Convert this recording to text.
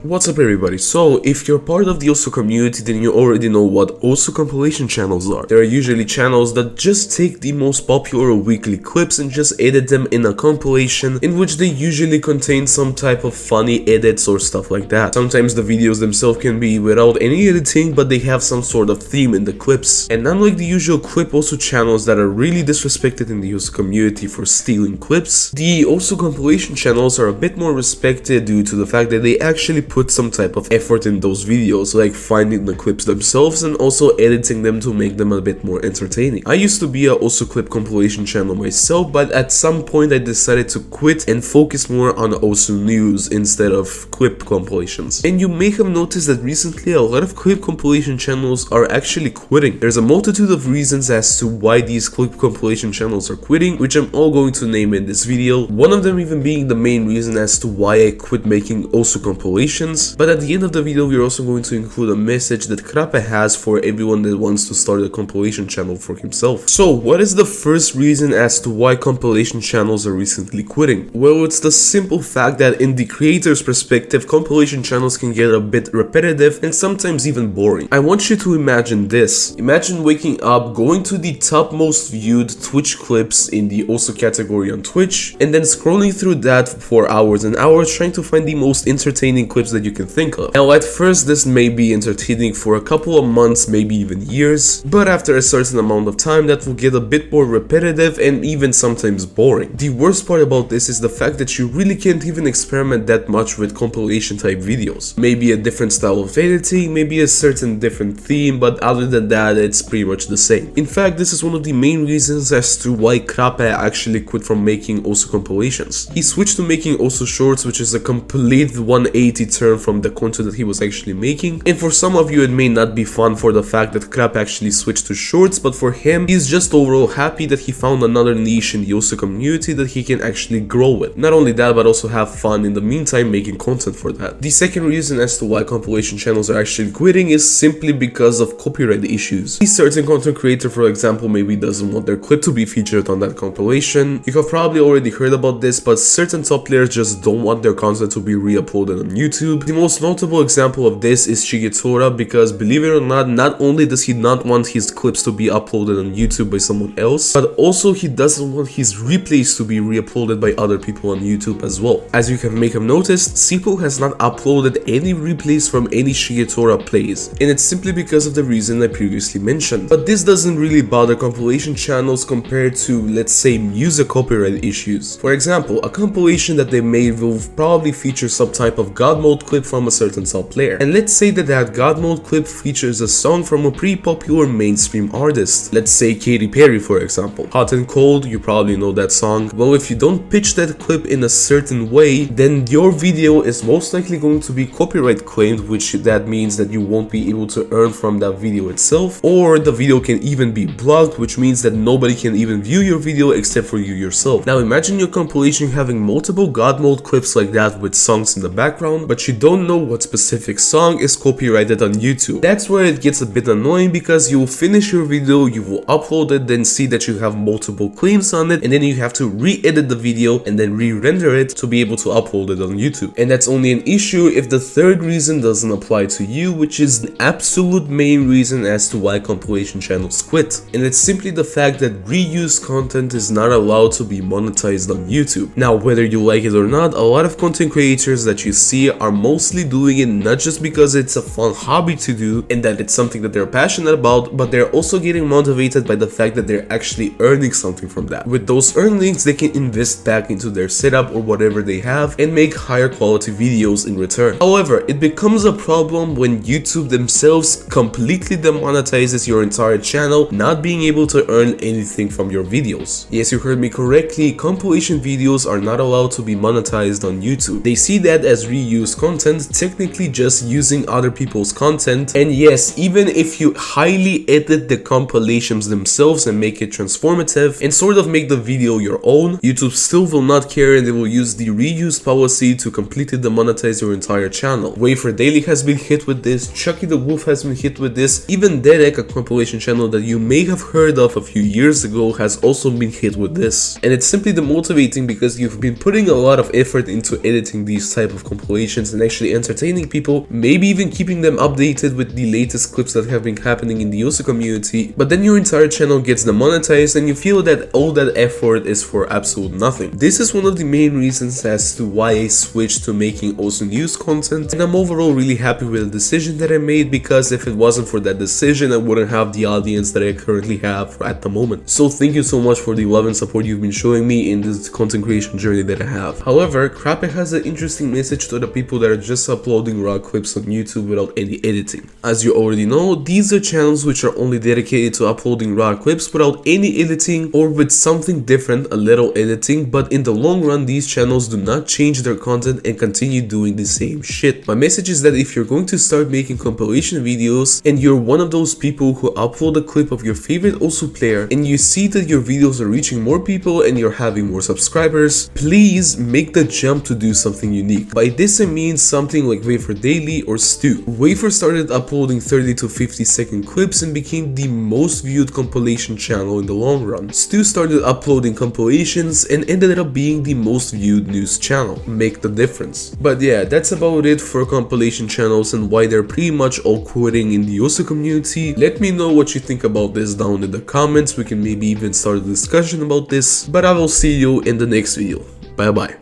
What's up everybody, so if you're part of the Osu community then you already know what Osu compilation channels are. They are usually channels that just take the most popular weekly clips and just edit them in a compilation in which they usually contain some type of funny edits or stuff like that. Sometimes the videos themselves can be without any editing but they have some sort of theme in the clips. And unlike the usual clip Osu channels that are really disrespected in the Osu community for stealing clips, the Osu compilation channels are a bit more respected due to the fact that they actually put some type of effort in those videos, like finding the clips themselves and also editing them to make them a bit more entertaining. I used to be a Osu clip compilation channel myself, but at some point I decided to quit and focus more on Osu news instead of clip compilations. And you may have noticed that recently a lot of clip compilation channels are actually quitting. There's a multitude of reasons as to why these clip compilation channels are quitting, which I'm all going to name in this video. One of them even being the main reason as to why I quit making Osu compilations. But at the end of the video, we're also going to include a message that Krappe has for everyone that wants to start a compilation channel for himself. So, what is the first reason as to why compilation channels are recently quitting? Well, it's the simple fact that in the creator's perspective, compilation channels can get a bit repetitive and sometimes even boring. I want you to imagine this. Imagine waking up, going to the top most viewed Twitch clips in the Osu category on Twitch, and then scrolling through that for hours and hours trying to find the most entertaining clips that you can think of. Now at first this may be entertaining for a couple of months, maybe even years, but after a certain amount of time that will get a bit more repetitive and even sometimes boring. The worst part about this is the fact that you really can't even experiment that much with compilation type videos. Maybe a different style of editing, maybe a certain different theme, but other than that it's pretty much the same. In fact, this is one of the main reasons as to why Krappe actually quit from making Osu compilations. He switched to making Osu shorts, which is a complete 180 turn from the content that he was actually making. And for some of you it may not be fun for the fact that Krappe actually switched to shorts, but for him he's just overall happy that he found another niche in the Osu community that he can actually grow with. Not only that, but also have fun in the meantime making content for that. The second reason as to why compilation channels are actually quitting is simply because of copyright issues. A certain content creator, for example, maybe doesn't want their clip to be featured on that compilation. You have probably already heard about this, but certain top players just don't want their content to be re-uploaded on YouTube. The most notable example of this is Shigetora, because believe it or not only does he not want his clips to be uploaded on YouTube by someone else, but also he doesn't want his replays to be re-uploaded by other people on YouTube as well. As you may have noticed, Sipo has not uploaded any replays from any Shigetora plays, and it's simply because of the reason I previously mentioned. But this doesn't really bother compilation channels compared to, let's say, music copyright issues. For example, a compilation that they made will probably feature some type of God mode clip from a certain top player, and let's say that God mode clip features a song from a pretty popular mainstream artist, let's say Katy Perry for example. Hot and Cold, you probably know that song. Well, if you don't pitch that clip in a certain way, then your video is most likely going to be copyright claimed, which that means that you won't be able to earn from that video itself, or the video can even be blocked, which means that nobody can even view your video except for you yourself. Now imagine your compilation having multiple God mode clips like that with songs in the background, but you don't know what specific song is copyrighted on YouTube. That's where it gets a bit annoying, because you will finish your video, you will upload it, then see that you have multiple claims on it, and then you have to re-edit the video and then re-render it to be able to upload it on YouTube. And that's only an issue if the third reason doesn't apply to you, which is the absolute main reason as to why compilation channels quit. And it's simply the fact that reused content is not allowed to be monetized on YouTube. Now, whether you like it or not, a lot of content creators that you see are mostly doing it not just because it's a fun hobby to do and that it's something that they're passionate about, but they're also getting motivated by the fact that they're actually earning something from that. With those earnings, they can invest back into their setup or whatever they have and make higher quality videos in return. However, it becomes a problem when YouTube themselves completely demonetizes your entire channel, not being able to earn anything from your videos. Yes, you heard me correctly, compilation videos are not allowed to be monetized on YouTube. They see that as reused content, technically just using other people's content. And yes, even if you highly edit the compilations themselves and make it transformative and sort of make the video your own, YouTube still will not care and they will use the reuse policy to completely demonetize your entire channel. Wafer Daily has been hit with this, Chucky the Wolf has been hit with this, even Derek, a compilation channel that you may have heard of a few years ago, has also been hit with this. And it's simply demotivating because you've been putting a lot of effort into editing these type of compilations content and actually entertaining people, maybe even keeping them updated with the latest clips that have been happening in the osu community, but then your entire channel gets demonetized and you feel that all that effort is for absolute nothing. This is one of the main reasons as to why I switched to making osu news content, and I'm overall really happy with the decision that I made, because if it wasn't for that decision I wouldn't have the audience that I currently have at the moment. So thank you so much for the love and support you've been showing me in this content creation journey that I have. However, Krappe has an interesting message to the people that are just uploading raw clips on YouTube without any editing. As you already know, these are channels which are only dedicated to uploading raw clips without any editing or with something different, a little editing, but in the long run these channels do not change their content and continue doing the same shit. My message is that if you're going to start making compilation videos and you're one of those people who upload a clip of your favorite osu player and you see that your videos are reaching more people and you're having more subscribers, please make the jump to do something unique. By this I mean something like Wafer Daily or Stu. Wafer started uploading 30 to 50 second clips and became the most viewed compilation channel in the long run. Stu started uploading compilations and ended up being the most viewed news channel. Make the difference. But yeah, that's about it for compilation channels and why they're pretty much all quitting in the osu community. Let me know what you think about this down in the comments. We can maybe even start a discussion about this, but I will see you in the next video. Bye bye.